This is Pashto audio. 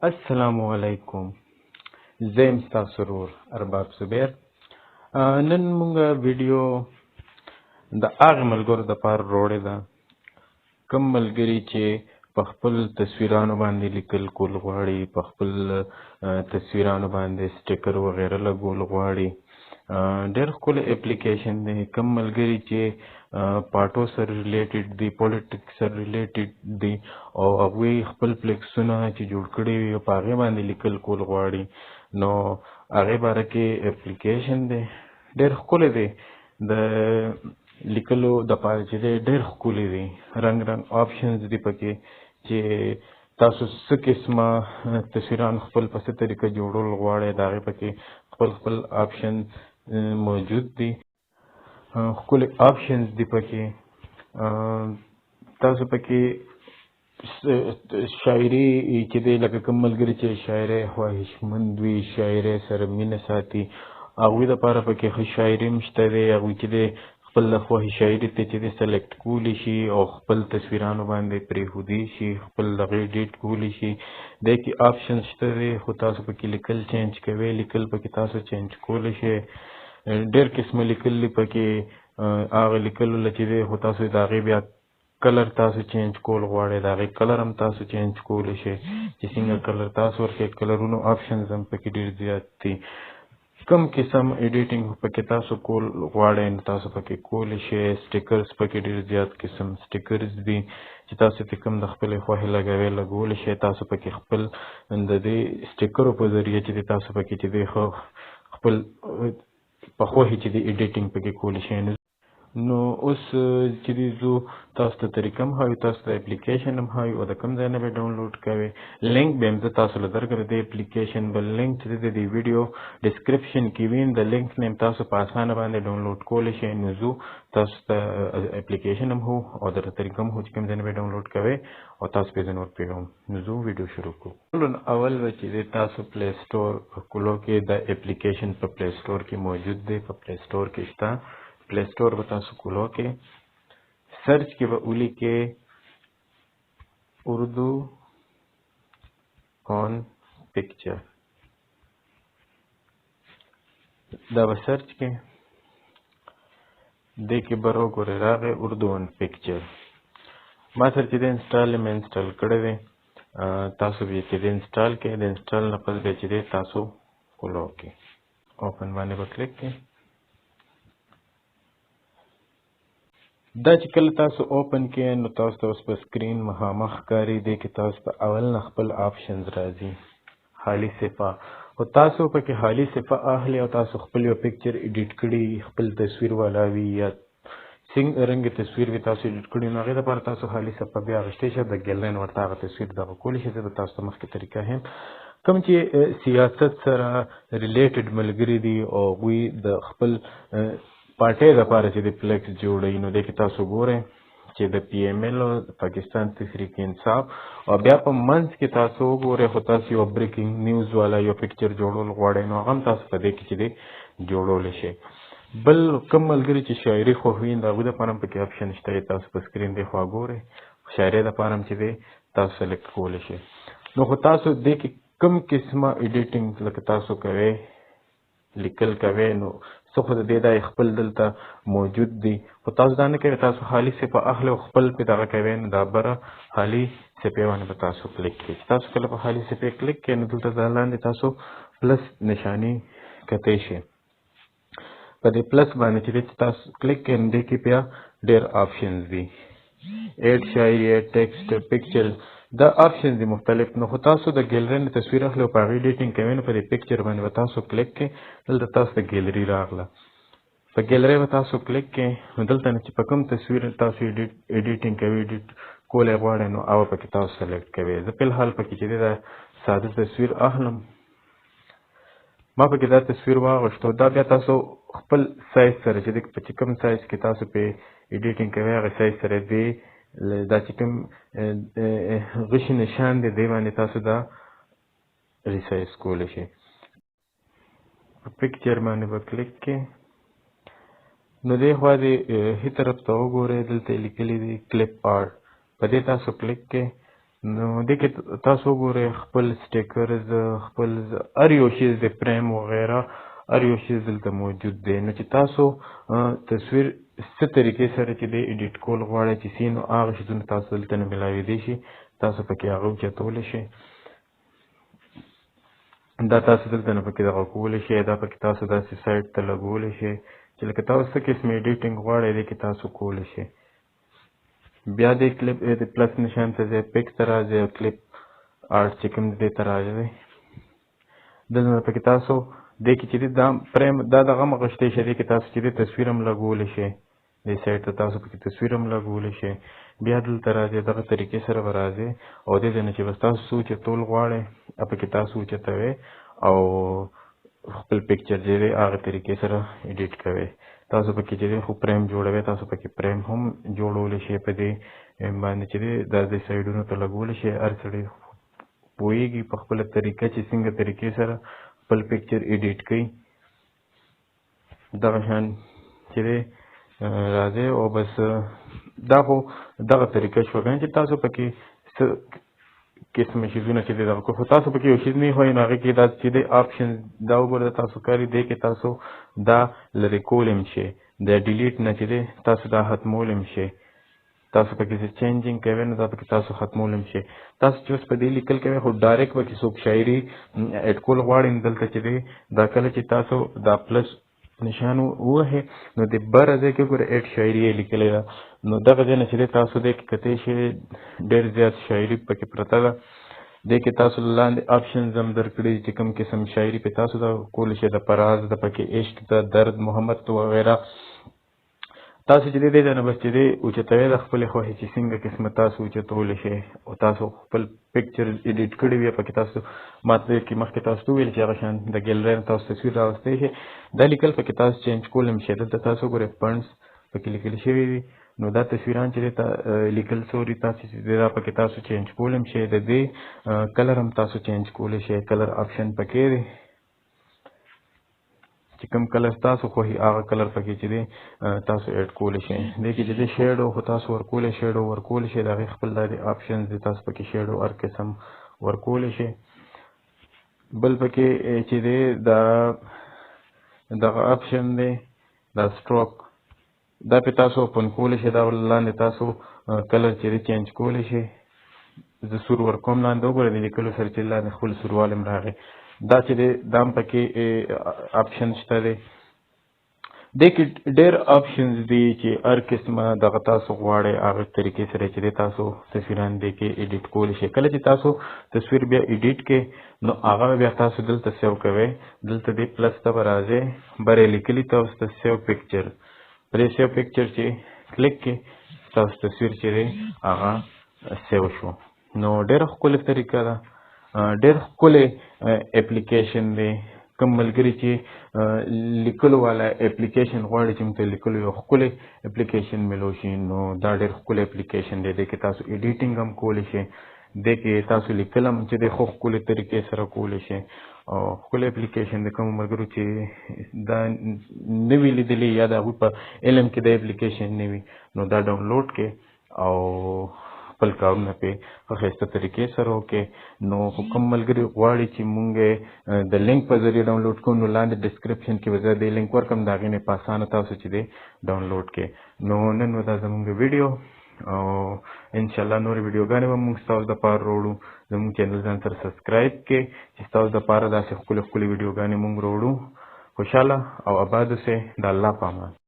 السلام علیکم. زه یم ستاسو ورور ارباب زبیر. نن مونږ ویډیو د هغه ملګرو دپاره راوړې ده کوم ملګري چې په خپل تصویرانو باندې لیکل کول غواړي، په خپل تصویرانو باندې سټیکر وغیره لګول غواړي. ډېر ښکلی اپلیکیشن دی. کوم ملګري چې پاټو سره ریلیټډ دي، پولیټکس سره ریلیټډ دي او هغوی خپل فلیکسونه چې جوړ کړي وي په هغې باندې لیکل کول غواړي، نو هغې باره کې اپلیکیشن دی. ډېر ښکلی دی. د لیکلو دپاره چې دی ډېر ښکلی دی. رنګ رنګ آپشنز دي پکې چې تاسو څه قسمه تصویران خپل په څه طریقه جوړول غواړئ د هغې پکې خپل آپشن موجود دي. ښکلي آپشنز دي پکې. تاسو پکې شاعري چې دی لکه کوم ملګري چې شاعرۍ خواهشمند وي، شاعرۍ سره مینه ساتي، هغوی دپاره پکې ښه شاعري هم شته دی. هغوی چې دی خپل د خوښې شاعري ته چې دی سلیکټ کولی شي او خپل تصویرانو باندې پرېښودی شي، خپل د هغې ډیټ کولی شي. دی کې آپشن شته دی، خو تاسو پکې لیکل چینج کوئ. لیکل پکې تاسو چینج کولی شئ. ډېر قسمه لیکل دي پکې. هغه لیکلو له چې دی خو تاسو د هغې بیا کلر تاسو چینج کول غواړئ، د هغې کلر هم تاسو چینج کولی شئ چې څنګه کلر تاسو ورکړئ. کلرونو آپشنز هم پکې ډېر زیات دي. کم قسم ایډیټینګ پکې تاسو کول غواړئ نو تاسو پکې کولی شئ. سټیکرز پکې ډېر زیات قسم سټیکرز دي چې تاسو ته کوم د خپلې خوښې لګوئ لګولی شئ. تاسو پکې خپل د دې سټیکرو په ذریعه چې دی تاسو پکې چې دی خپل په خوښې چې دی ایډیټینګ پکې کولی شئ. نو اوس چې دی زو تاسو ته طریقه هم ښایو، تاسو ته اپلیکیشن هم ښایو او د کوم ځای نه به ډاونلوډ کوئ. لینک به هم زه تاسو له درکړم د اپلیکیشن بل لینک چې دی د دې ویډیو ډسکرپشن کې وي. د لینک نه هم تاسو په اسانه باندې ډاونلوډ کولی شئ. نو زو تاسو ته اپلیکیشن هم هو او درته طریقه هم هو چې کوم ځای نه به ډاونلوډ کوئ او تاسو پې زه نور پوهوم. نو زو ویډیو شروع کوو. اول به چې دی تاسو پلی سټور کولو کې د اپلیکیشن په پلی سټور کې موجود دی، په پلی سټور کې شته. پلی سټور به تاسو کولو کې سرچ کې به ولیکئ اردو آن پکچر. دا به سرچ کې دې کې به راګورئ راغی اردو آن پکچر. ما سره چې دی انسټال مې انسټال کړی دی. تاسو به چې دی انسټال کړئ، د انسټال نه پس بیا چې دی تاسو کولو کې اوپن باندې به کلیک کړئ. دا چې کله تاسو اوپن کړئ نو تاسو ته اوس په سکرین مخامخ ښکاري. دی کې تاسو ته اول نه خپل آپشنز راځي. خالي صفحه او تاسو پکې خالي صفحه اخلي او تاسو خپل یو پکچر ایډیټ کړي، خپل تصویر والا وي یا څنګه رنګ تصویر وي تاسو ایډیټ کړي، نو هغې دپاره تاسو خالي صفحه بیا اخیستی شئ. د ګیلرۍ نه ورته هغه تصویر دغه کولی شئ. زه به تاسو ته مخکې طریقه ښیم. کوم چې سیاست سره ریلیټډ ملګري دي او هغوی د خپل پارټۍ دپاره چې د فلیکس جوړوي، نو دې کې تاسو ګورئ چې د پی ایم ایل او پاکستان تحریک انصاف او بیا په منځ کې تاسو وګورئ. خو تاسو یو بریکینګ نیوز والا یو پکچر جوړول غواړئ نو هغه هم تاسو په دې کې چې دی جوړولی شئ. بل کوم ملګري چې شاعري خوښوي د هغوی دپاره هم پکې آپشن شته. تاسو په سکرین دې خوا ګورئ. شاعرۍ دپاره هم چې دی تاسو سلیکټ کولی شئ. نو خو تاسو دې کې کوم قسمه ایډیټینګ لکه تاسو کوئ، لیکل کوئ، نو څه خو د دې دا خپل دلته موجود دي. خو تاسو دا نه کوئ، تاسو خالي صفحه اخلئ او خپل پې دغه کوئ. نو دا بره خالي صفحې باندې به تاسو کلیک کړئ. چې تاسو کله په خالي صفحې کلیک کړئ نو دلته دا لاندې تاسو پلس نشاني کتی شئ. په دې پلس باندې چې دی تاسو کلیک کړئ نو دې کې بیا ډېر آپشنز دي. ایډ شاعري، ایډ ټیکسټ، پکچر، دا آپشن دي مختلف. نو خو تاسو د ګیلرۍ نه تصویر اخلئ او په هغې ایډیټینګ کوئ نو په دې پکچر باندې به تاسو کلیک کړئ. دلته تاسو ته ګیلري راغله. په ګیلرۍ به تاسو کلیک کړئ نو دلته نه چې په کوم تصویر تاسو ایډیټینګ کوئ، ایډیټ کولی غواړئ، نو هغه پکې تاسو سلیکټ کوئ. زه فلحال پکې چې دی دا ساده تصویر اخلم. ما پکې دا تصویر واغوښتو. دا بیا تاسو خپل سایز سره چې دی په کوم سایز کې تاسو پې ایډیټینګ کوئ هغې سایز سره دی دا چې کوم غشي نشان دی دی باندې تاسو دا ریسایز کولی شئ. په پکچر باندې به کلیک کړئ نو دې خوا دې ښي طرف ته وګورئ. دلته یې لیکلي دي کلیپ آرټ. په دې تاسو کلیک کړئ نو دې کې تاسو وګورئ خپل سټیکرز خپل هر یو شی د فریم وغیره هر یو شی دلته موجود دی. نو چې تاسو تصویر څه طریقې سره چې دی ایډیټ کول غواړئ چې سي نو هغه شیزونه تاسو دلته نه ملاویدی شي، تاسو پکې هغه اوچتولی شئ. دا تاسو دلته نه پکې دغه کولی شئ، دا پکې تاسو داسې سایډ ته لګولی شئ چې لکه تاسو څه قسم ایډیټینګ غواړئ دې کې تاسو کولی شئ. بیا دې کلیپ د پلس نشان ته ځئ، پکس ته راځئ او کلیپ آرټ چې کوم دې ته راځئ. دلته پکې تاسو دې کې چې دا فریم دا دغه مغشتی شي، دې کې تاسو چې دې تصویر هم لګولی شئ، دې سایډ ته تاسو پکې تصویر هم لګولی شئ. بیا دلته راځئ، دغه طریقې سره به راځئ او دې ځای نه چې بس تاسو څه اوچتول غواړئ پکې تاسو اوچتوئ او خپل پکچر چې دی هغه طریقې سره ایډیټ کوئ. تاسو پکې چې دی خو فریم جوړوئ، تاسو پکې فریم هم جوړولی شئ په دې باندې چې دی دا دې سایډونو ته لګولی شئ. هر سړی پوهېږي په خپله طریقه چې څنګه طریقې سره خپل پکچر ایډیټ کوي. دغه شان چې دی راځئ او بس دا خو دغه طریقه شوه که نه چې تاسو پکې څه قسم شیزونه چې دی دغه کو، خو تاسو پکې یو شیز نه وایي نو هغې کې دا چې دی آپشن دا وګوره تاسو کاري دی کې تاسو دا لرې کولی هم شئ، د ډیلیټ نه چې دی تاسو دا ختمولی هم شئ. تاسو پکې څه چینجینګ کوئ نو دا پکې تاسو ختمولی هم شئ. تاسو چې اوس په دې لیکل کوئ خو ډایرکټ پکې څوک شاعري ایډ کول غواړئ نو دلته چې دی دا کله چې تاسو دا پلس نشان ووهئ نو د بره ځای کې ګوره ایډ شاعري یې لیکلې ده، نو دغه ځای نه چې دی تاسو دې کې کتی شئ ډېر زیات شاعري پکې پرته ده. دې کې تاسو لاندې آپشنز هم درکړي چې کوم قسم شاعري پې تاسو دا کولی شئ، د فراز د پکې عشق د درد محمد وغیره. تاسو چې دې ځای نه بس چې دی اوچتوئ د خپلې خوښې چې څنګه قسمه تاسو اوچتولی شئ او تاسو خپل پکچر ایډیټ کړی وي پکې تاسو ماته کې مخکې تاسو ته وویل چې هغه شان د ګیلرۍ نه تاسو تصویر راوستی شئ. دا لیکل پکې تاسو چینج کولی هم شئ. دلته تاسو ګورئ فنډس پکې لیکل شوي دي، نو دا تصویران چې دی لیکل سوري تاسو چې دی دا پکې تاسو چینج کولی هم شئ. د دې کلر هم تاسو چینج کولی شئ، کلر آپشن پکې دی چې کوم کلر تاسو خوښي هغه کلر پکې چې دی تاسو ایډ کولی شئ. دې کې چې دی شیډو خو تاسو ورکولی شیډو ورکولی شئ، د هغې خپل دا دی آپشنز دی، تاسو پکې شیډو هر قسم ورکولی شئ. بل پکې چې دی دا دغه آپشن دی دا سټروک، دا پې تاسو اوپن کولی شئ، دا لاندې تاسو کلر چې دی چینج کولی شئ. زه سور ورکوم لاندې وګورئ د لیکلو سره چې لاندې خپل سوروالی هم راغی. دا چې دی دا هم پکې آپشن شته دی. دې کې ډېر آپشنز دي چې هر قسمه دغه تاسو غواړئ هغه طریقې سره چې دی تاسو تصویران دې کې ایډیټ کولی شئ. کله چې تاسو تصویر بیا ایډیټ کې نو هغه بیا تاسو دلته سیو کوئ، دلته دې پلس ته به راځئ، بر یې لیکلي تاسو ته سیو پکچر، په دې سیو پکچر چې کلیک کې ستاسو تصویر چې دی هغه سیو شو. نو ډېره ښکلې طریقه ده، ډېر ښکلی اپلیکیشن دی. کوم ملګري چې لیکلو والا اپلیکیشن غواړي چې موږ ته لیکلو یو ښکلی اپلیکیشن میلو شي نو دا ډېر ښکلی اپلیکیشن دی. دې کې تاسو ایډیټینګ هم کولی شئ، دې کې تاسو لیکل هم چې دی خو ښکلې طریقې سره کولی شئ او ښکلی اپلیکیشن دی. کومو ملګرو چې دا نه وي لیدلي یا د هغوی په علم کې دا اپلیکیشن نه وي نو دا ډاونلوډ کړئ او خپل کارونه پې ښه ښایسته طریقې سره وکړئ. نو خو کوم ملګري غواړي چې مونږ د لینک په ذریعه ډاونلوډ کړو نو لاندې ډسکرپشن کې به زه د لینک ورکړم، د هغې نه په اسانه تاسو چې دی ډاونلوډ کړئ. نو نن به دا زمونږ ویډیو او انشاءالله نورې ویډیوګانې به مونږ ستاسو دپاره راوړو. زمونږ چینل ځان سره سبسکرایب کړئ چې ستاسو دپاره داسې ښکلې ښکلې ویډیوګانې مونږ راوړو. خوشحاله او اباد اوسئ، د الله په امان.